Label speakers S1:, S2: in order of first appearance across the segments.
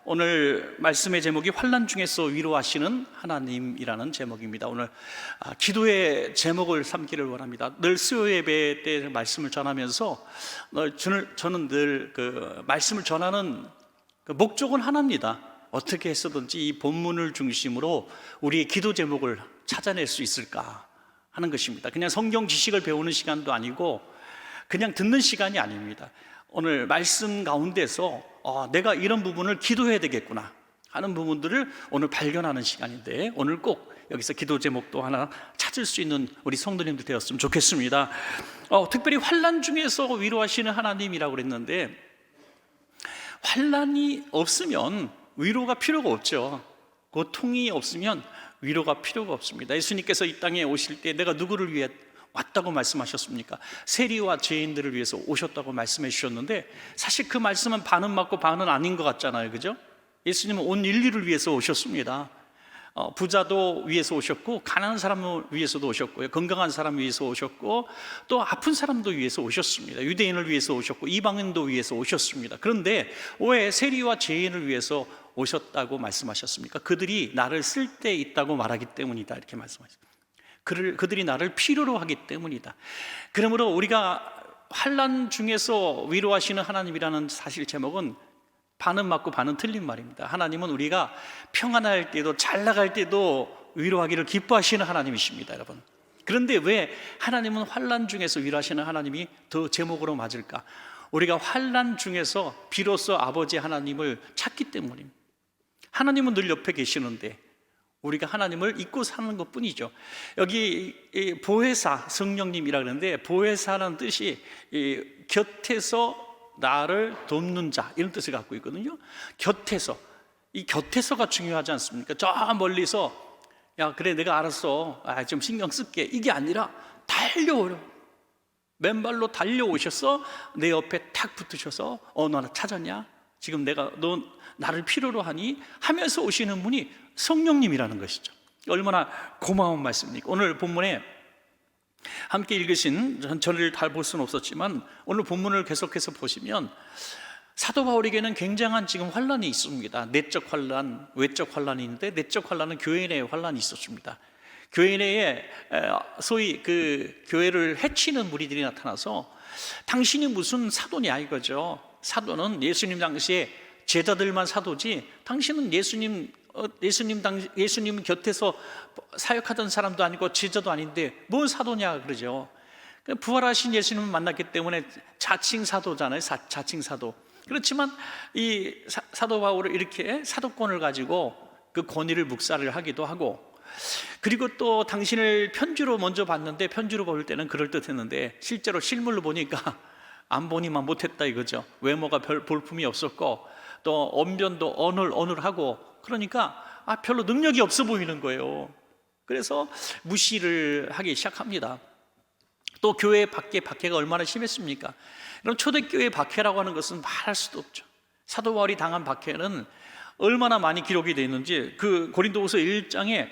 S1: 오늘 말씀의 제목이 환난 중에서 위로하시는 하나님이라는 제목입니다. 오늘 기도의 제목을 삼기를 원합니다. 늘 수요 예배 때 말씀을 전하면서 저는 늘 그 말씀을 전하는 그 목적은 하나입니다. 어떻게 해서든지 이 본문을 중심으로 우리의 기도 제목을 찾아낼 수 있을까 하는 것입니다. 그냥 성경 지식을 배우는 시간도 아니고 그냥 듣는 시간이 아닙니다. 오늘 말씀 가운데서 내가 이런 부분을 기도해야 되겠구나 하는 부분들을 오늘 발견하는 시간인데, 오늘 꼭 여기서 기도 제목도 하나 찾을 수 있는 우리 성도님들 되었으면 좋겠습니다. 특별히 환난 중에서 위로하시는 하나님이라고 그랬는데, 환난이 없으면 위로가 필요가 없죠. 고통이 없으면 위로가 필요가 없습니다. 예수님께서 이 땅에 오실 때 내가 누구를 위해 왔다고 말씀하셨습니까? 세리와 죄인들을 위해서 오셨다고 말씀해 주셨는데, 사실 그 말씀은 반은 맞고 반은 아닌 것 같잖아요, 그죠? 예수님은 온 인류를 위해서 오셨습니다. 부자도 위해서 오셨고, 가난한 사람을 위해서도 오셨고요, 건강한 사람 위해서 오셨고, 또 아픈 사람도 위해서 오셨습니다. 유대인을 위해서 오셨고, 이방인도 위해서 오셨습니다. 그런데 왜 세리와 죄인을 위해서 오셨다고 말씀하셨습니까? 그들이 나를 쓸 데 있다고 말하기 때문이다, 이렇게 말씀하셨습니다. 그들이 나를 필요로 하기 때문이다. 그러므로 우리가 환난 중에서 위로하시는 하나님이라는 사실 제목은 반은 맞고 반은 틀린 말입니다. 하나님은 우리가 평안할 때도 잘 나갈 때도 위로하기를 기뻐하시는 하나님이십니다, 여러분. 그런데 왜 하나님은 환난 중에서 위로하시는 하나님이 더 제목으로 맞을까? 우리가 환난 중에서 비로소 아버지 하나님을 찾기 때문입니다. 하나님은 늘 옆에 계시는데 우리가 하나님을 잊고 사는 것 뿐이죠. 여기 보혜사, 성령님이라 그러는데, 보혜사라는 뜻이 곁에서 나를 돕는 자, 이런 뜻을 갖고 있거든요. 곁에서, 이 곁에서가 중요하지 않습니까? 저 멀리서 야 그래 내가 알았어, 좀 신경 쓸게, 이게 아니라 달려오려, 맨발로 달려오셔서 내 옆에 탁 붙으셔서 너 나 찾았냐? 지금 너 나를 필요로 하니? 하면서 오시는 분이 성령님이라는 것이죠. 얼마나 고마운 말씀입니까? 오늘 본문에 함께 읽으신, 저를 다 볼 수는 없었지만 오늘 본문을 계속해서 보시면 사도 바울에게는 굉장한 지금 환난이 있습니다. 내적 환난, 외적 환난이 있는데, 내적 환난은 교회 내에 환난이 있었습니다. 교회 내에 소위 그 교회를 해치는 무리들이 나타나서 당신이 무슨 사도냐 이거죠. 사도는 예수님 당시에 제자들만 사도지, 당신은 예수님 곁에서 사역하던 사람도 아니고 제자도 아닌데 뭔 사도냐 그러죠. 부활하신 예수님을 만났기 때문에 자칭 사도잖아요. 자칭 사도. 그렇지만 이 사도 바울을 이렇게 사도권을 가지고 그 권위를 묵살을 하기도 하고, 그리고 또 당신을 편지로 먼저 봤는데, 편지로 볼 때는 그럴듯했는데 실제로 실물로 보니까 안 보니만 못했다 이거죠. 외모가 별 볼품이 없었고, 또 언변도 어눌하고, 그러니까 별로 능력이 없어 보이는 거예요. 그래서 무시를 하기 시작합니다. 또 교회 박해가 얼마나 심했습니까? 그럼 초대교회 박해라고 하는 것은 말할 수도 없죠. 사도 바울이 당한 박해는 얼마나 많이 기록이 되어 있는지 그 고린도후서 11장에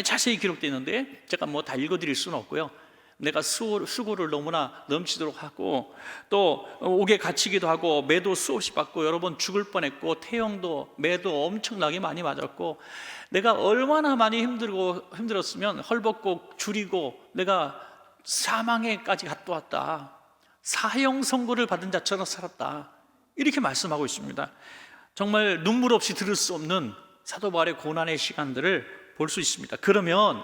S1: 자세히 기록되어 있는데, 제가 뭐 다 읽어드릴 수는 없고요. 내가 수고를 너무나 넘치도록 하고, 또 옥에 갇히기도 하고, 매도 수없이 받고, 여러 번 죽을 뻔했고, 태형도 매도 엄청나게 많이 맞았고, 내가 얼마나 많이 힘들었으면 헐벗고 줄이고 내가 사망에까지 갔다 왔다, 사형 선고를 받은 자처럼 살았다, 이렇게 말씀하고 있습니다. 정말 눈물 없이 들을 수 없는 사도 바울의 고난의 시간들을 볼 수 있습니다. 그러면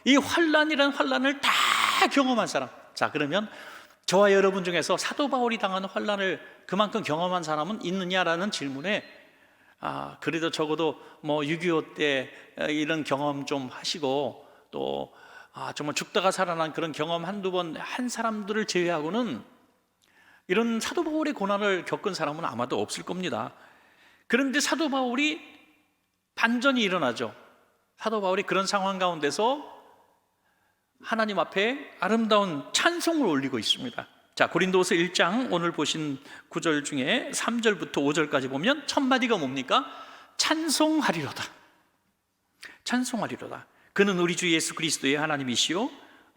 S1: 이 환난이라는 환난을 다 경험한 사람, 자 그러면 저와 여러분 중에서 사도 바울이 당한 환난을 그만큼 경험한 사람은 있느냐라는 질문에, 그래도 적어도 뭐 6.25 때 이런 경험 좀 하시고, 또 정말 죽다가 살아난 그런 경험 한두 번 한 사람들을 제외하고는 이런 사도 바울의 고난을 겪은 사람은 아마도 없을 겁니다. 그런데 사도 바울이 반전이 일어나죠. 사도 바울이 그런 상황 가운데서 하나님 앞에 아름다운 찬송을 올리고 있습니다. 자, 고린도후서 1장 오늘 보신 구절 중에 3절부터 5절까지 보면 첫 마디가 뭡니까? 찬송하리로다. 찬송하리로다. 그는 우리 주 예수 그리스도의 하나님이시요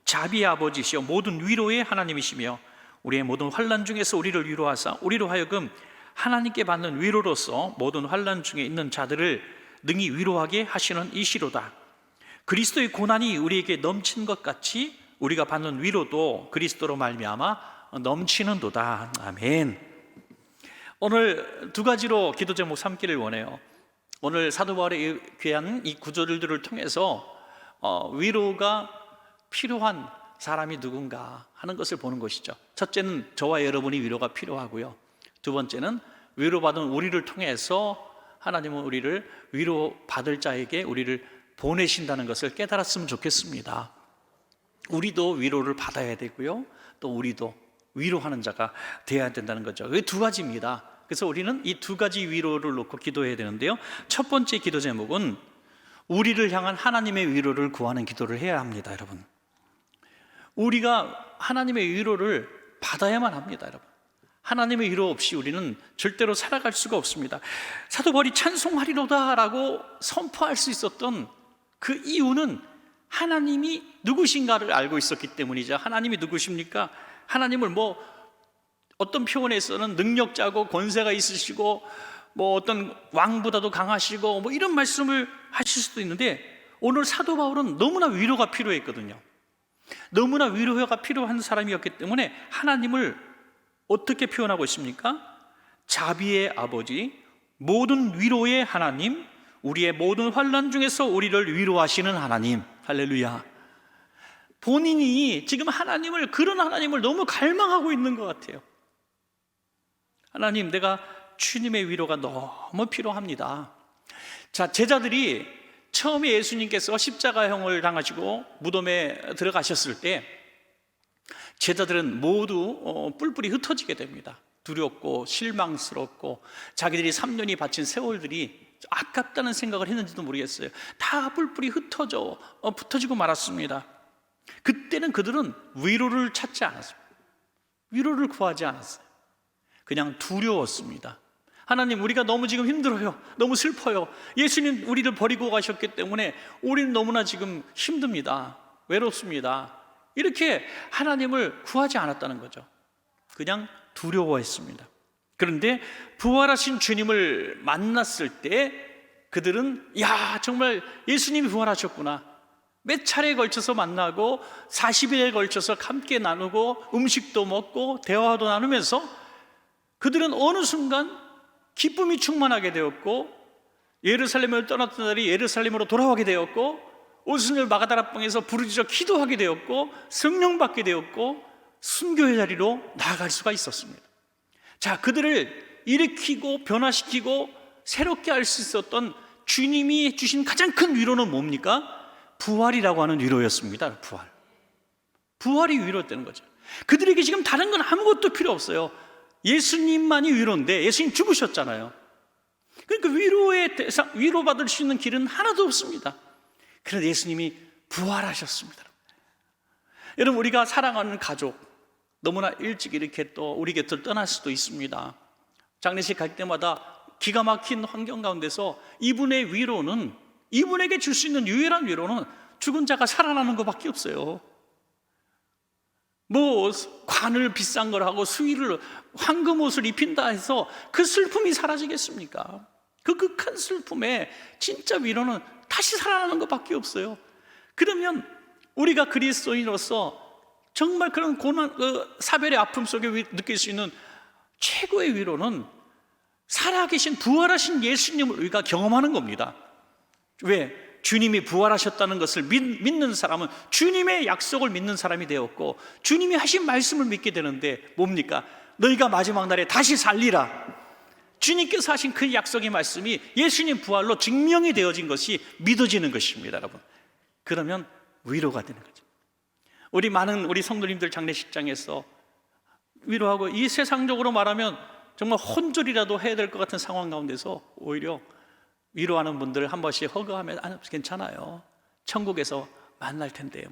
S1: 자비의 아버지시요 모든 위로의 하나님이시며 우리의 모든 환난 중에서 우리를 위로하사 우리로 하여금 하나님께 받는 위로로서 모든 환난 중에 있는 자들을 능히 위로하게 하시는 이시로다. 그리스도의 고난이 우리에게 넘친 것 같이 우리가 받는 위로도 그리스도로 말미암아 넘치는도다. 아멘. 오늘 두 가지로 기도 제목 삼기를 원해요. 오늘 사도 바울의 귀한 이 구절들을 통해서 위로가 필요한 사람이 누군가 하는 것을 보는 것이죠. 첫째는 저와 여러분이 위로가 필요하고요, 두 번째는 위로받은 우리를 통해서 하나님은 우리를 위로받을 자에게 우리를 보내신다는 것을 깨달았으면 좋겠습니다. 우리도 위로를 받아야 되고요, 또 우리도 위로하는 자가 되어야 된다는 거죠. 이 두 가지입니다. 그래서 우리는 이 두 가지 위로를 놓고 기도해야 되는데요, 첫 번째 기도 제목은 우리를 향한 하나님의 위로를 구하는 기도를 해야 합니다. 여러분, 우리가 하나님의 위로를 받아야만 합니다. 여러분, 하나님의 위로 없이 우리는 절대로 살아갈 수가 없습니다. 사도 바울이 찬송하리로다라고 선포할 수 있었던 그 이유는 하나님이 누구신가를 알고 있었기 때문이죠. 하나님이 누구십니까? 하나님을 어떤 표현에서는 능력자고 권세가 있으시고 어떤 왕보다도 강하시고 이런 말씀을 하실 수도 있는데, 오늘 사도 바울은 너무나 위로가 필요했거든요. 너무나 위로가 필요한 사람이었기 때문에 하나님을 어떻게 표현하고 있습니까? 자비의 아버지, 모든 위로의 하나님, 우리의 모든 환난 중에서 우리를 위로하시는 하나님. 할렐루야. 본인이 지금 그런 하나님을 너무 갈망하고 있는 것 같아요. 하나님, 내가 주님의 위로가 너무 필요합니다. 자, 제자들이 처음에 예수님께서 십자가형을 당하시고 무덤에 들어가셨을 때 제자들은 모두 뿔뿔이 흩어지게 됩니다. 두렵고 실망스럽고 자기들이 3년이 바친 세월들이 아깝다는 생각을 했는지도 모르겠어요. 다 뿔뿔이 흩어지고 말았습니다. 그때는 그들은 위로를 찾지 않았습니다. 위로를 구하지 않았어요. 그냥 두려웠습니다. 하나님, 우리가 너무 지금 힘들어요. 너무 슬퍼요. 예수님 우리를 버리고 가셨기 때문에 우리는 너무나 지금 힘듭니다. 외롭습니다. 이렇게 하나님을 구하지 않았다는 거죠. 그냥 두려워했습니다. 그런데 부활하신 주님을 만났을 때 그들은 정말 예수님이 부활하셨구나. 몇 차례에 걸쳐서 만나고 40일에 걸쳐서 함께 나누고 음식도 먹고 대화도 나누면서 그들은 어느 순간 기쁨이 충만하게 되었고, 예루살렘을 떠났던 날이 예루살렘으로 돌아오게 되었고, 오순절 마가다라방에서 부르짖어 기도하게 되었고, 성령 받게 되었고, 순교의 자리로 나아갈 수가 있었습니다. 자, 그들을 일으키고 변화시키고 새롭게 할 수 있었던 주님이 주신 가장 큰 위로는 뭡니까? 부활이라고 하는 위로였습니다. 부활이 위로였다는 거죠. 그들에게 지금 다른 건 아무것도 필요 없어요. 예수님만이 위로인데 예수님 죽으셨잖아요. 그러니까 위로의 대상, 위로받을 수 있는 길은 하나도 없습니다. 그런데 예수님이 부활하셨습니다. 여러분, 우리가 사랑하는 가족 너무나 일찍 이렇게 또 우리 곁을 떠날 수도 있습니다. 장례식 갈 때마다 기가 막힌 환경 가운데서 이분의 위로는, 이분에게 줄 수 있는 유일한 위로는 죽은 자가 살아나는 것밖에 없어요. 관을 비싼 걸 하고 수의를 황금 옷을 입힌다 해서 그 슬픔이 사라지겠습니까? 그 극한 슬픔에 진짜 위로는 다시 살아나는 것밖에 없어요. 그러면 우리가 그리스도인으로서 정말 그런 고난, 사별의 아픔 속에 느낄 수 있는 최고의 위로는 살아계신 부활하신 예수님을 우리가 경험하는 겁니다. 왜? 주님이 부활하셨다는 것을 믿는 사람은 주님의 약속을 믿는 사람이 되었고, 주님이 하신 말씀을 믿게 되는데 뭡니까? 너희가 마지막 날에 다시 살리라. 주님께서 하신 그 약속의 말씀이 예수님 부활로 증명이 되어진 것이 믿어지는 것입니다. 여러분, 그러면 위로가 되는 거죠. 우리 성도님들 장례식장에서 위로하고, 이 세상적으로 말하면 정말 혼절이라도 해야 될 것 같은 상황 가운데서 오히려 위로하는 분들 한 번씩 허그하면 괜찮아요. 천국에서 만날 텐데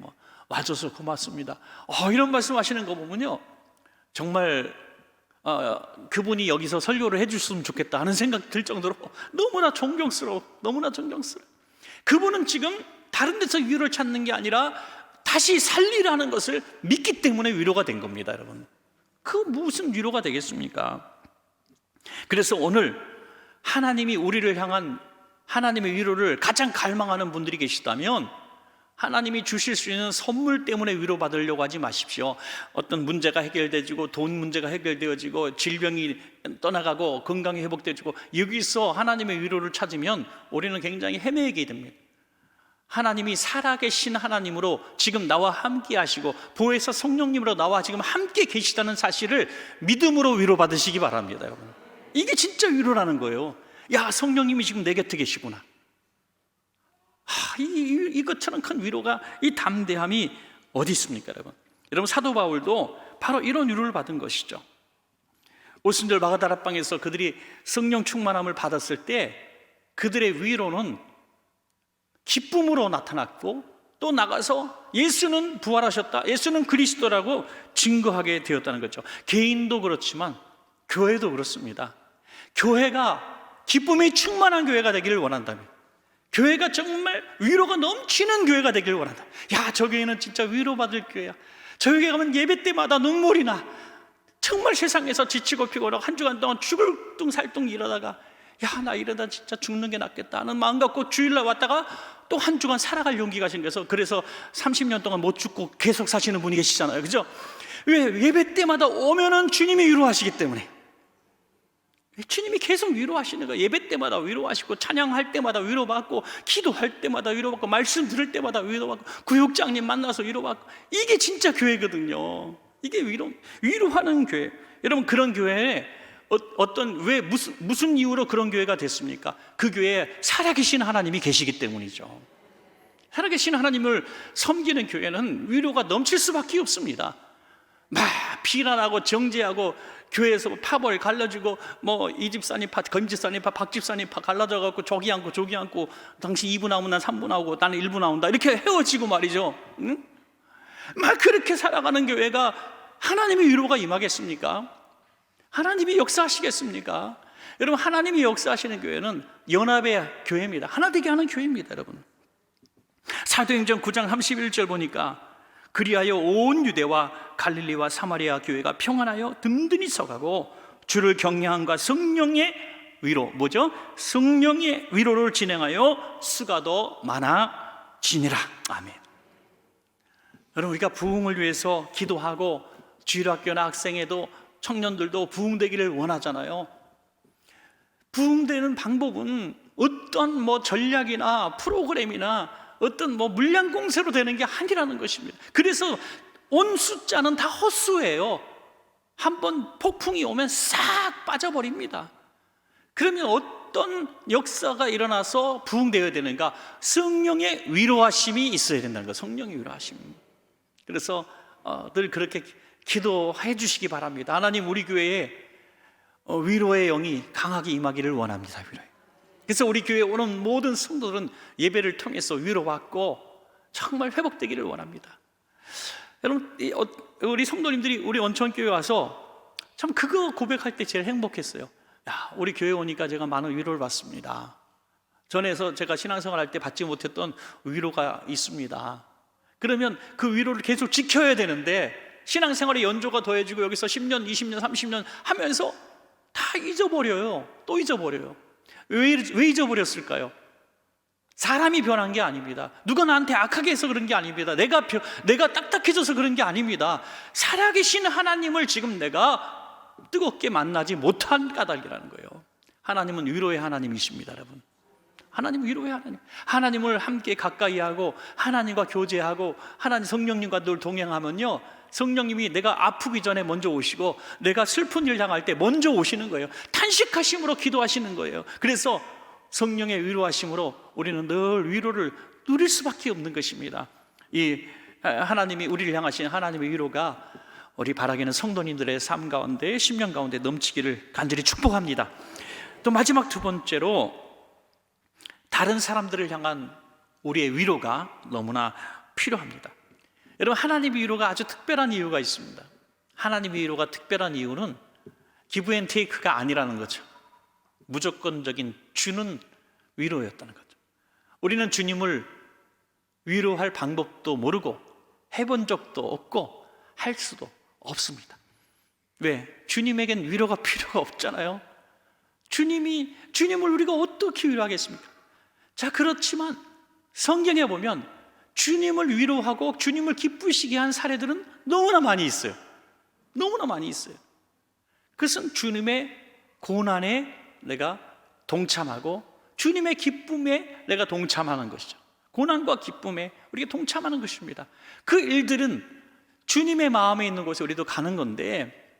S1: 와줘서 고맙습니다. 이런 말씀하시는 거 보면요, 정말 그분이 여기서 설교를 해주셨으면 좋겠다 하는 생각 들 정도로 너무나 존경스러워. 그분은 지금 다른 데서 위로를 찾는 게 아니라 다시 살리라는 것을 믿기 때문에 위로가 된 겁니다. 여러분, 그 무슨 위로가 되겠습니까? 그래서 오늘 하나님이 우리를 향한 하나님의 위로를 가장 갈망하는 분들이 계시다면 하나님이 주실 수 있는 선물 때문에 위로받으려고 하지 마십시오. 어떤 문제가 해결되어지고 돈 문제가 해결되어지고 질병이 떠나가고 건강이 회복되어지고 여기서 하나님의 위로를 찾으면 우리는 굉장히 헤매게 됩니다. 하나님이 살아계신 하나님으로 지금 나와 함께 하시고 보혜사 성령님으로 나와 지금 함께 계시다는 사실을 믿음으로 위로받으시기 바랍니다. 여러분, 이게 진짜 위로라는 거예요. 야, 성령님이 지금 내 곁에 계시구나. 이것처럼 큰 위로가, 이 담대함이 어디 있습니까, 여러분? 여러분, 사도 바울도 바로 이런 위로를 받은 것이죠. 오순절 마가다락방에서 그들이 성령 충만함을 받았을 때 그들의 위로는 기쁨으로 나타났고, 또 나가서 예수는 부활하셨다, 예수는 그리스도라고 증거하게 되었다는 거죠. 개인도 그렇지만 교회도 그렇습니다. 교회가 기쁨이 충만한 교회가 되기를 원한다면, 교회가 정말 위로가 넘치는 교회가 되기를 원한다. 야, 저 교회는 진짜 위로받을 교회야. 저 교회 가면 예배 때마다 눈물이 나. 정말 세상에서 지치고 피곤하고 한 주간 동안 죽을 둥살둥 이러다가 야, 나 이러다 진짜 죽는 게 낫겠다 하는 마음 갖고 주일날 왔다가 또 한 주간 살아갈 용기가 생겨서, 그래서 30년 동안 못 죽고 계속 사시는 분이 계시잖아요. 그죠? 왜? 예배 때마다 오면은 주님이 위로하시기 때문에. 주님이 계속 위로하시는 거예요. 예배 때마다 위로하시고, 찬양할 때마다 위로받고, 기도할 때마다 위로받고, 말씀 들을 때마다 위로받고, 구역장님 만나서 위로받고. 이게 진짜 교회거든요. 이게 위로하는 교회. 여러분, 그런 교회에 무슨 이유로 그런 교회가 됐습니까? 그 교회에 살아계신 하나님이 계시기 때문이죠. 살아계신 하나님을 섬기는 교회는 위로가 넘칠 수밖에 없습니다. 막 비난하고 정죄하고 교회에서 파벌 갈라지고, 이 집사님 파, 금 집사님 파, 박 집사님 파 갈라져갖고 저기 앉고 저기 앉고, 당신 2부 나오면 난 3부 나오고 나는 1부 나온다, 이렇게 헤어지고 말이죠. 응? 막 그렇게 살아가는 교회가 하나님의 위로가 임하겠습니까? 하나님이 역사하시겠습니까? 여러분, 하나님이 역사하시는 교회는 연합의 교회입니다. 하나 되게 하는 교회입니다. 여러분, 사도행전 9장 31절 보니까 그리하여 온 유대와 갈릴리와 사마리아 교회가 평안하여 든든히 서가고 주를 경외함과 성령의 위로, 뭐죠? 성령의 위로를 진행하여 수가 더 많아지니라. 아멘. 여러분, 우리가 부흥을 위해서 기도하고 주일학교나 학생회도 청년들도 부흥되기를 원하잖아요. 부흥되는 방법은 어떤 전략이나 프로그램이나 어떤 물량 공세로 되는 게 아니라는 것입니다. 그래서 온 숫자는 다 헛수예요. 한번 폭풍이 오면 싹 빠져버립니다. 그러면 어떤 역사가 일어나서 부흥되어야 되는가? 성령의 위로하심이 있어야 된다는 거예요. 성령의 위로하심. 그래서 늘 그렇게 기도해 주시기 바랍니다. 하나님, 우리 교회에 위로의 영이 강하게 임하기를 원합니다. 위로에. 그래서 우리 교회에 오는 모든 성도들은 예배를 통해서 위로받고 정말 회복되기를 원합니다. 여러분, 우리 성도님들이 우리 원천교회 와서 참 그거 고백할 때 제일 행복했어요. 야, 우리 교회 오니까 제가 많은 위로를 받습니다. 전에서 제가 신앙생활 할 때 받지 못했던 위로가 있습니다. 그러면 그 위로를 계속 지켜야 되는데, 신앙생활에 연조가 더해지고 여기서 10년, 20년, 30년 하면서 다 잊어버려요. 또 잊어버려요. 왜 잊어버렸을까요? 사람이 변한 게 아닙니다. 누가 나한테 악하게 해서 그런 게 아닙니다. 내가 딱딱해져서 그런 게 아닙니다. 살아계신 하나님을 지금 내가 뜨겁게 만나지 못한 까닭이라는 거예요. 하나님은 위로의 하나님이십니다, 여러분. 하나님은 위로의 하나님. 하나님을 함께 가까이 하고 하나님과 교제하고 하나님 성령님과 늘 동행하면요, 성령님이 내가 아프기 전에 먼저 오시고 내가 슬픈 일 당할 때 먼저 오시는 거예요. 탄식하심으로 기도하시는 거예요. 그래서 성령의 위로하심으로 우리는 늘 위로를 누릴 수밖에 없는 것입니다. 이 하나님이 우리를 향하신 하나님의 위로가 우리 바라기는 성도님들의 삶 가운데, 심령 가운데 넘치기를 간절히 축복합니다. 또 마지막 두 번째로, 다른 사람들을 향한 우리의 위로가 너무나 필요합니다. 여러분, 하나님의 위로가 아주 특별한 이유가 있습니다. 하나님의 위로가 특별한 이유는 기브 앤 테이크가 아니라는 거죠. 무조건적인 주는 위로였다는 거죠. 우리는 주님을 위로할 방법도 모르고 해본 적도 없고 할 수도 없습니다. 왜? 주님에겐 위로가 필요가 없잖아요. 주님을 우리가 어떻게 위로하겠습니까? 자, 그렇지만 성경에 보면 주님을 위로하고 주님을 기쁘시게 한 사례들은 너무나 많이 있어요. 너무나 많이 있어요. 그것은 주님의 고난에 내가 동참하고 주님의 기쁨에 내가 동참하는 것이죠. 고난과 기쁨에 우리가 동참하는 것입니다. 그 일들은 주님의 마음에 있는 곳에 우리도 가는 건데,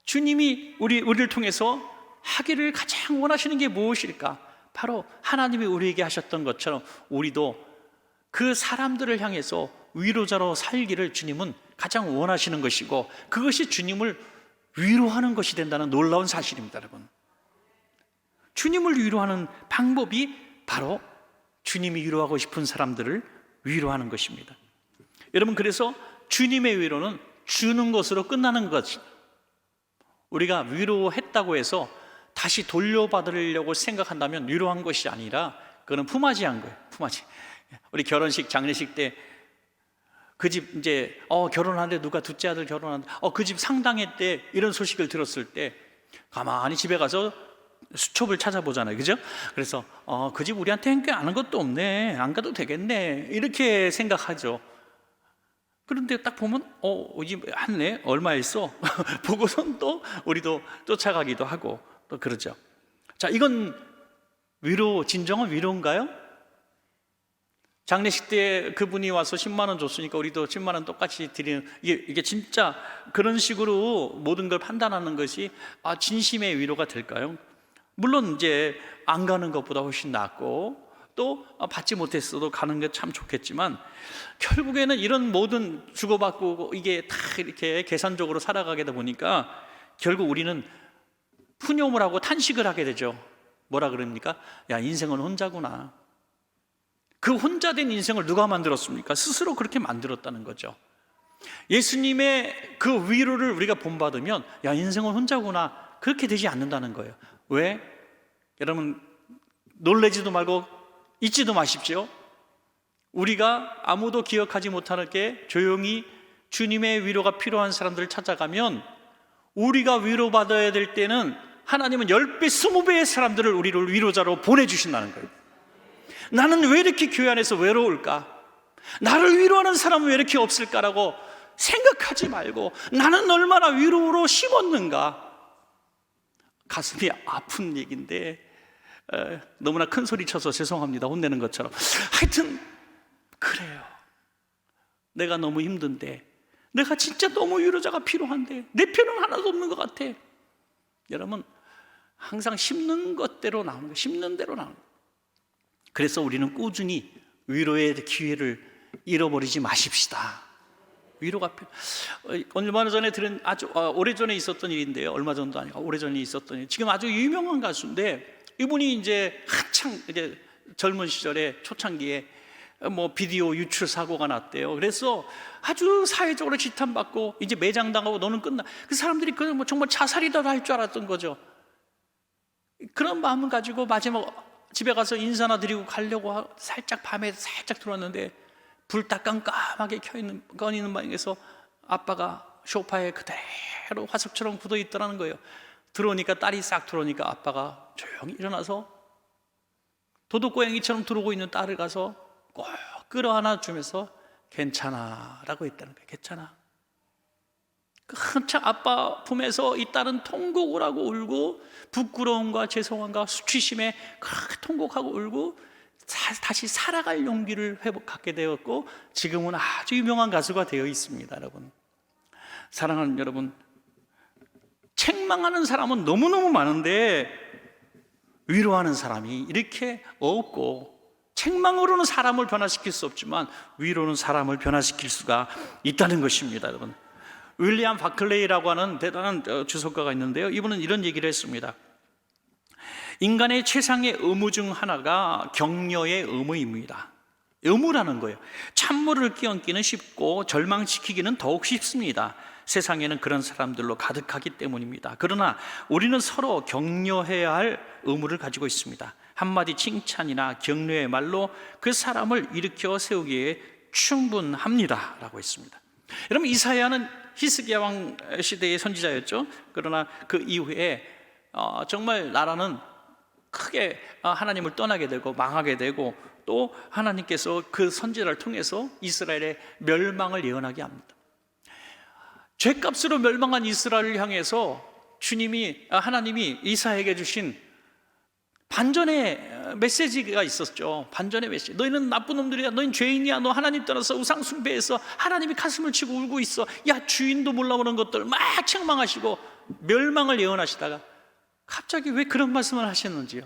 S1: 주님이 우리를 통해서 하기를 가장 원하시는 게 무엇일까? 바로 하나님이 우리에게 하셨던 것처럼 우리도 그 사람들을 향해서 위로자로 살기를 주님은 가장 원하시는 것이고, 그것이 주님을 위로하는 것이 된다는 놀라운 사실입니다, 여러분. 주님을 위로하는 방법이 바로 주님이 위로하고 싶은 사람들을 위로하는 것입니다. 여러분, 그래서 주님의 위로는 주는 것으로 끝나는 것. 우리가 위로했다고 해서 다시 돌려받으려고 생각한다면 위로한 것이 아니라 그거는 품앗이한 거예요. 품앗이. 우리 결혼식, 장례식 때 그 집 이제 결혼하는데 누가 둘째 아들 결혼하는데 그 집 상당했대, 이런 소식을 들었을 때 가만히 집에 가서 수첩을 찾아보잖아요, 그죠? 그래서 그 집 우리한테 꽤 아는 것도 없네, 안 가도 되겠네, 이렇게 생각하죠. 그런데 딱 보면 이 집 한네 얼마 있어 보고선 또 우리도 쫓아가기도 하고 또 그러죠. 자, 이건 진정한 위로인가요? 장례식 때 그분이 와서 10만 원 줬으니까 우리도 10만 원 똑같이 드리는, 이게 진짜 그런 식으로 모든 걸 판단하는 것이 진심의 위로가 될까요? 물론 이제 안 가는 것보다 훨씬 낫고 또 받지 못했어도 가는 게 참 좋겠지만, 결국에는 이런 모든 주고받고 이게 다 이렇게 계산적으로 살아가게 되다 보니까 결국 우리는 푸념을 하고 탄식을 하게 되죠. 뭐라 그럽니까? 야, 인생은 혼자구나. 그 혼자 된 인생을 누가 만들었습니까? 스스로 그렇게 만들었다는 거죠. 예수님의 그 위로를 우리가 본받으면 야, 인생은 혼자구나, 그렇게 되지 않는다는 거예요. 왜? 여러분, 놀라지도 말고 잊지도 마십시오. 우리가 아무도 기억하지 못하게 조용히 주님의 위로가 필요한 사람들을 찾아가면, 우리가 위로받아야 될 때는 하나님은 10배, 20배의 사람들을 우리를 위로자로 보내주신다는 거예요. 나는 왜 이렇게 교회 안에서 외로울까? 나를 위로하는 사람은 왜 이렇게 없을까라고 생각하지 말고, 나는 얼마나 위로로 심었는가. 가슴이 아픈 얘기인데 너무나 큰 소리 쳐서 죄송합니다, 혼내는 것처럼. 하여튼 그래요. 내가 너무 힘든데, 내가 진짜 너무 위로자가 필요한데 내 편은 하나도 없는 것 같아. 여러분, 항상 심는 것대로 나오는 거예요. 심는 대로 나오는 거예요. 그래서 우리는 꾸준히 위로의 기회를 잃어버리지 마십시다. 위로가 얼마 전에 들은 아주 오래전에 있었던 일인데요. 얼마 전도 아니고 오래전에 있었던 일. 지금 아주 유명한 가수인데, 이분이 이제 한창 이제 젊은 시절에 초창기에 비디오 유출 사고가 났대요. 그래서 아주 사회적으로 지탄받고 이제 매장당하고 너는 끝나. 그 사람들이 정말 자살이다 할 줄 알았던 거죠. 그런 마음을 가지고 마지막 집에 가서 인사나 드리고 가려고 살짝 밤에 살짝 들어왔는데 불 딱 깜깜하게 꺼있는 방에서 아빠가 소파에 그대로 화석처럼 굳어 있더라는 거예요. 들어오니까, 딸이 싹 들어오니까 아빠가 조용히 일어나서 도둑고양이처럼 들어오고 있는 딸을 가서 꼭 끌어안아 주면서 괜찮아 라고 했다는 거예요. 괜찮아. 한참 아빠 품에서 이 딸은 통곡을 하고 울고, 부끄러움과 죄송함과 수치심에 그렇게 통곡하고 울고 다시 살아갈 용기를 회복하게 되었고, 지금은 아주 유명한 가수가 되어 있습니다. 여러분, 사랑하는 여러분, 책망하는 사람은 너무너무 많은데 위로하는 사람이 이렇게 없고, 책망으로는 사람을 변화시킬 수 없지만 위로는 사람을 변화시킬 수가 있다는 것입니다. 여러분, 윌리엄 바클레이라고 하는 대단한 주석가가 있는데요, 이분은 이런 얘기를 했습니다. 인간의 최상의 의무 중 하나가 격려의 의무입니다. 의무라는 거예요. 찬물을 끼얹기는 쉽고 절망시키기는 더욱 쉽습니다. 세상에는 그런 사람들로 가득하기 때문입니다. 그러나 우리는 서로 격려해야 할 의무를 가지고 있습니다. 한마디 칭찬이나 격려의 말로 그 사람을 일으켜 세우기에 충분합니다 라고 했습니다. 여러분, 이사야는 히스기야 왕 시대의 선지자였죠. 그러나 그 이후에 정말 나라는 크게 하나님을 떠나게 되고 망하게 되고, 또 하나님께서 그 선지자를 통해서 이스라엘의 멸망을 예언하게 합니다. 죗값으로 멸망한 이스라엘을 향해서 하나님이 이사야에게 주신 반전의 메시지가 있었죠. 반전의 메시지. 너희는 나쁜 놈들이야. 너희는 죄인이야. 너 하나님 떠나서 우상 숭배해서 하나님이 가슴을 치고 울고 있어. 야, 주인도 몰라보는 것들 막 책망하시고 멸망을 예언하시다가 갑자기 왜 그런 말씀을 하셨는지요.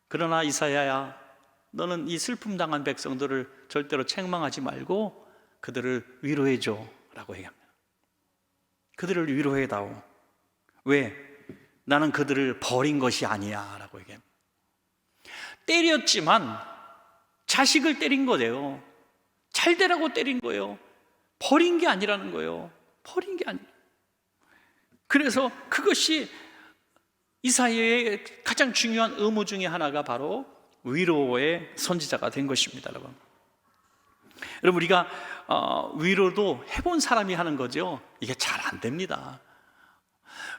S1: 그러나 이사야야, 너는 이 슬픔 당한 백성들을 절대로 책망하지 말고 그들을 위로해줘 라고 얘기합니다. 그들을 위로해다오. 왜? 나는 그들을 버린 것이 아니야 라고 얘기합니다. 때렸지만 자식을 때린 거예요. 잘 되라고 때린 거예요. 버린 게 아니라는 거예요. 버린 게 아니에요. 그래서 그것이 이사야의 가장 중요한 의무 중에 하나가 바로 위로의 선지자가 된 것입니다, 여러분. 여러분, 우리가 위로도 해본 사람이 하는 거죠. 이게 잘 안 됩니다.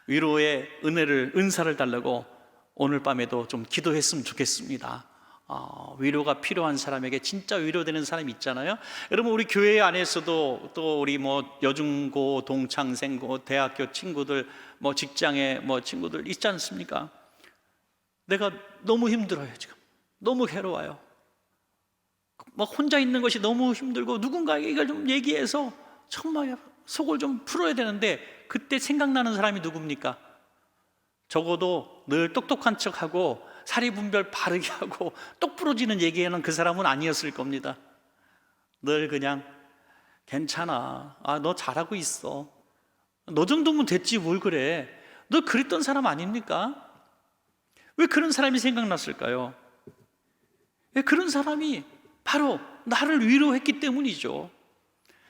S1: 위로의 은사를 달라고 오늘 밤에도 좀 기도했으면 좋겠습니다. 위로가 필요한 사람에게 진짜 위로되는 사람이 있잖아요. 여러분, 우리 교회 안에서도 또 우리 여중고, 동창생고, 대학교 친구들, 직장의 친구들 있지 않습니까? 내가 너무 힘들어요. 지금 너무 괴로워요. 혼자 있는 것이 너무 힘들고 누군가에게 이걸 좀 얘기해서 정말 속을 좀 풀어야 되는데, 그때 생각나는 사람이 누굽니까? 적어도 늘 똑똑한 척하고 사리분별 바르게 하고 똑부러지는 얘기하는 그 사람은 아니었을 겁니다. 늘 그냥 괜찮아, 너 잘하고 있어, 너 정도면 됐지 뭘 그래, 너 그랬던 사람 아닙니까? 왜 그런 사람이 생각났을까요? 왜 그런 사람이 바로 나를 위로했기 때문이죠.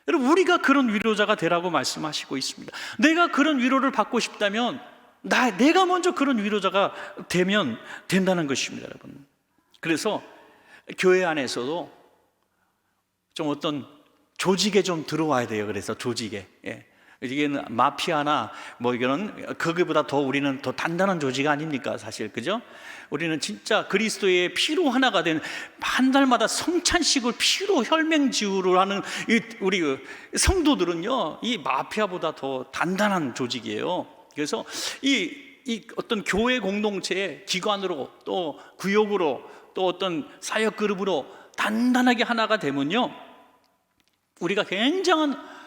S1: 여러분, 우리가 그런 위로자가 되라고 말씀하시고 있습니다. 내가 그런 위로를 받고 싶다면 내가 먼저 그런 위로자가 되면 된다는 것입니다, 여러분. 그래서 교회 안에서도 좀 어떤 조직에 좀 들어와야 돼요. 그래서 조직에, 이게는 마피아나 이거는 거기보다 더 우리는 더 단단한 조직 아닙니까, 사실, 그죠? 우리는 진짜 그리스도의 피로 하나가 된, 한 달마다 성찬식을 피로 혈맹지우를 하는 우리 성도들은요, 이 마피아보다 더 단단한 조직이에요. 그래서 이 어떤 교회 공동체의 기관으로, 또 구역으로, 또 어떤 사역 그룹으로 단단하게 하나가 되면요, 우리가 굉장한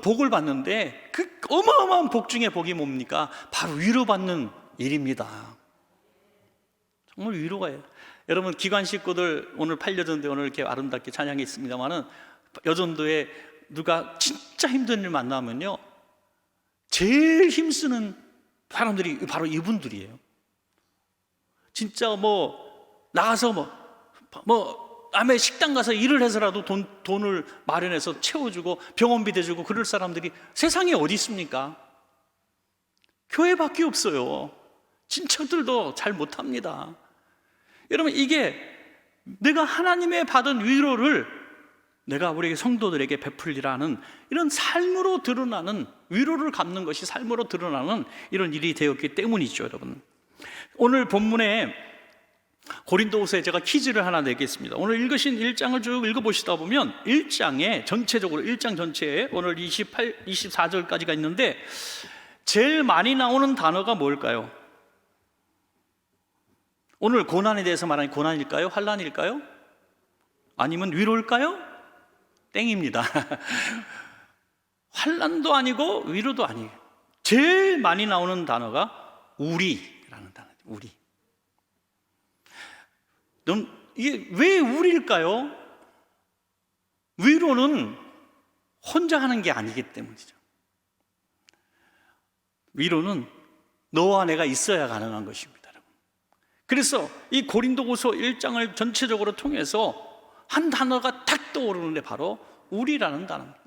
S1: 복을 받는데, 그 어마어마한 복 중에 복이 뭡니까? 바로 위로받는 일입니다. 정말 위로가요. 여러분, 기관 식구들 오늘 8여전도에 오늘 이렇게 아름답게 찬양했습니다만은, 여전도에 누가 진짜 힘든 일 만나면요, 제일 힘쓰는 사람들이 바로 이분들이에요. 진짜 나가서 남의 식당 가서 일을 해서라도 돈을 마련해서 채워주고 병원비 대주고 그럴 사람들이 세상에 어디 있습니까? 교회밖에 없어요. 친척들도 잘 못합니다. 여러분, 이게 내가 하나님의 받은 위로를 내가 우리 성도들에게 베풀리라는 이런 삶으로 드러나는, 위로를 갚는 것이 삶으로 드러나는 이런 일이 되었기 때문이죠, 여러분. 오늘 본문에 고린도후서에 제가 퀴즈를 하나 내겠습니다. 오늘 읽으신 1장을 쭉 읽어보시다 보면 1장에 전체적으로 1장 전체에 오늘 24절까지가 있는데, 제일 많이 나오는 단어가 뭘까요? 오늘 고난에 대해서 말하는 고난일까요? 환난일까요? 아니면 위로일까요? 땡입니다. 환난도 아니고 위로도 아니에요. 제일 많이 나오는 단어가 우리라는 단어예요. 우리. 이게 왜 우리일까요? 위로는 혼자 하는 게 아니기 때문이죠. 위로는 너와 내가 있어야 가능한 것입니다, 여러분. 그래서 이 고린도후서 1장을 전체적으로 통해서 한 단어가 탁 떠오르는데 바로 우리라는 단어입니다.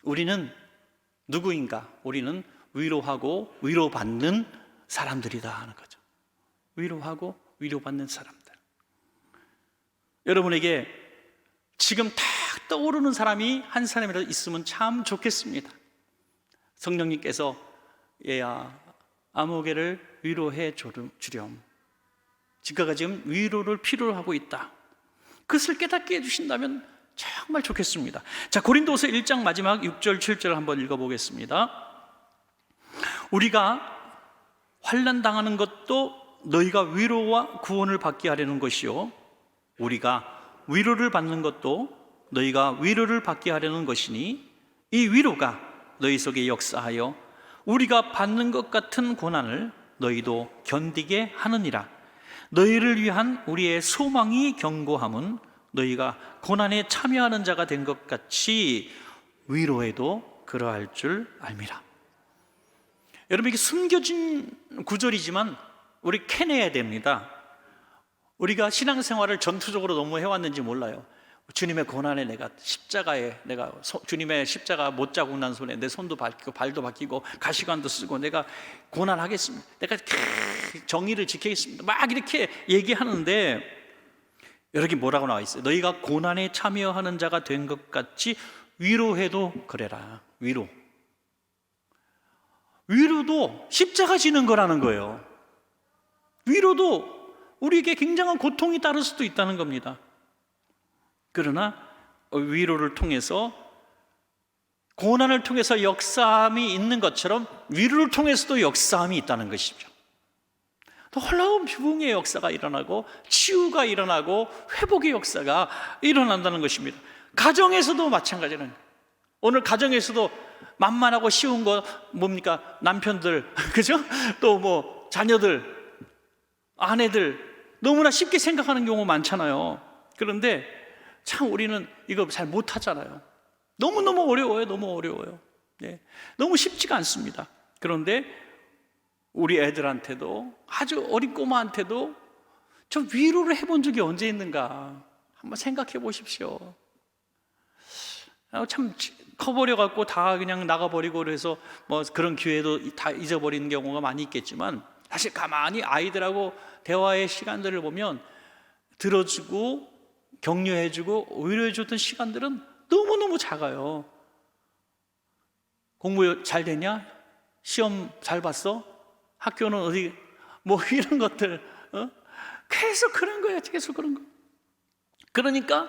S1: 우리는 누구인가? 우리는 위로하고 위로받는 사람들이다 하는 거죠. 위로하고 위로받는 사람들. 여러분에게 지금 탁 떠오르는 사람이 한 사람이라도 있으면 참 좋겠습니다. 성령님께서 얘야, 아무개를 위로해 주렴. 그가 지금 위로를 필요로 하고 있다. 그것을 깨닫게 해주신다면 정말 좋겠습니다. 자, 고린도서 1장 마지막 6절 7절 한번 읽어보겠습니다. 우리가 환난 당하는 것도 너희가 위로와 구원을 받게 하려는 것이요, 우리가 위로를 받는 것도 너희가 위로를 받게 하려는 것이니 이 위로가 너희 속에 역사하여 우리가 받는 것 같은 고난을 너희도 견디게 하느니라. 너희를 위한 우리의 소망이 견고함은 너희가 고난에 참여하는 자가 된 것 같이 위로에도 그러할 줄 알미라. 여러분, 이게 숨겨진 구절이지만 우리 캐내야 됩니다. 우리가 신앙생활을 전투적으로 너무 해왔는지 몰라요. 주님의 고난에 내가 십자가에 내가 주님의 십자가 못자국 난 손에 내 손도 박히고 발도 박히고 가시관도 쓰고 내가 고난하겠습니다. 내가 정의를 지키겠습니다. 막 이렇게 얘기하는데 여기 뭐라고 나와 있어요? 너희가 고난에 참여하는 자가 된 것 같이 위로해도 그래라. 위로도 십자가 지는 거라는 거예요. 위로도 우리에게 굉장한 고통이 따를 수도 있다는 겁니다. 그러나 위로를 통해서, 고난을 통해서 역사함이 있는 것처럼 위로를 통해서도 역사함이 있다는 것이죠. 또 놀라운 부흥의 역사가 일어나고 치유가 일어나고 회복의 역사가 일어난다는 것입니다. 가정에서도 마찬가지는, 오늘 가정에서도 만만하고 쉬운 거 뭡니까? 남편들, 그죠? 또 뭐 자녀들, 아내들 너무나 쉽게 생각하는 경우 많잖아요. 그런데 참 우리는 이거 잘 못하잖아요. 너무너무 어려워요. 너무 어려워요. 네. 너무 쉽지가 않습니다. 그런데 우리 애들한테도, 아주 어린 꼬마한테도 저 위로를 해본 적이 언제 있는가 한번 생각해 보십시오. 참 커버려 갖고 다 그냥 나가버리고 그래서 뭐 그런 기회도 다 잊어버리는 경우가 많이 있겠지만, 사실 가만히 아이들하고 대화의 시간들을 보면 들어주고 격려해주고 위로해줬던 시간들은 너무너무 작아요. 공부 잘 되냐? 시험 잘 봤어? 학교는 어디? 뭐 이런 것들, 계속 그런 거예요. 계속 그런 거. 그러니까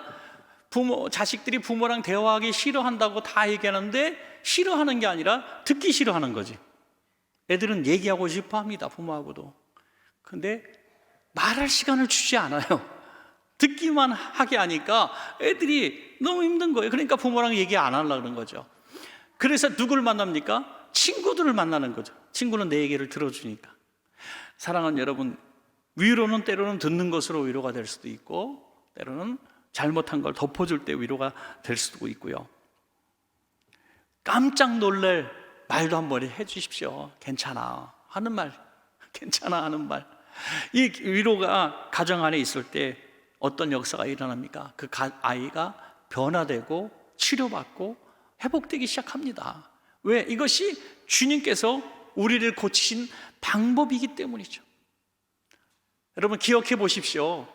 S1: 자식들이 부모랑 대화하기 싫어한다고 다 얘기하는데, 싫어하는 게 아니라 듣기 싫어하는 거지. 애들은 얘기하고 싶어 합니다, 부모하고도. 근데 말할 시간을 주지 않아요. 듣기만 하게 하니까 애들이 너무 힘든 거예요. 그러니까 부모랑 얘기 안 하려고 그러는 거죠. 그래서 누구를 만납니까? 친구들을 만나는 거죠. 친구는 내 얘기를 들어주니까. 사랑하는 여러분, 위로는 때로는 듣는 것으로 위로가 될 수도 있고, 때로는 잘못한 걸 덮어줄 때 위로가 될 수도 있고요. 깜짝 놀랄 말도 한번 해주십시오. 괜찮아 하는 말, 괜찮아 하는 말. 이 위로가 가정 안에 있을 때 어떤 역사가 일어납니까? 그 아이가 변화되고 치료받고 회복되기 시작합니다. 왜? 이것이 주님께서 우리를 고치신 방법이기 때문이죠. 여러분 기억해 보십시오.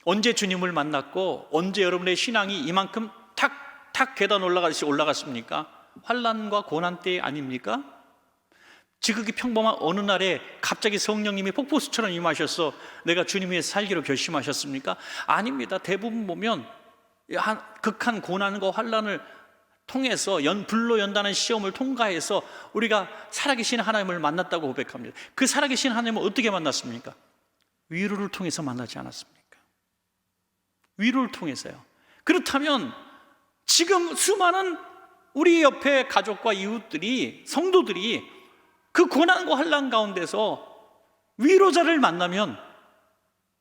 S1: 언제 주님을 만났고 언제 여러분의 신앙이 이만큼 탁탁 계단 올라갔습니까? 환난과 고난 때 아닙니까? 지극히 평범한 어느 날에 갑자기 성령님이 폭포수처럼 임하셔서 내가 주님 위해서 살기로 결심하셨습니까? 아닙니다. 대부분 보면 극한 고난과 환난을 통해서 불로 연다는 시험을 통과해서 우리가 살아계신 하나님을 만났다고 고백합니다. 그 살아계신 하나님을 어떻게 만났습니까? 위로를 통해서 만나지 않았습니까? 위로를 통해서요. 그렇다면 지금 수많은 우리 옆에 가족과 이웃들이, 성도들이 그 고난과 환난 가운데서 위로자를 만나면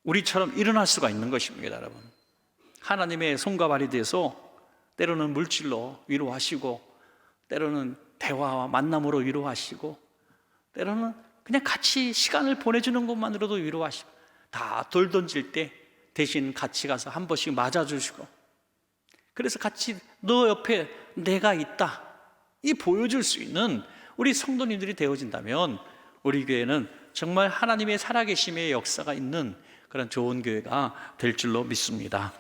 S1: 우리처럼 일어날 수가 있는 것입니다, 여러분. 하나님의 손과 발이 돼서 때로는 물질로 위로하시고, 때로는 대화와 만남으로 위로하시고, 때로는 그냥 같이 시간을 보내주는 것만으로도 위로하시고, 다 돌 던질 때 대신 같이 가서 한 번씩 맞아주시고, 그래서 같이 너 옆에 내가 있다, 이 보여줄 수 있는 우리 성도님들이 되어진다면 우리 교회는 정말 하나님의 살아계심의 역사가 있는 그런 좋은 교회가 될 줄로 믿습니다.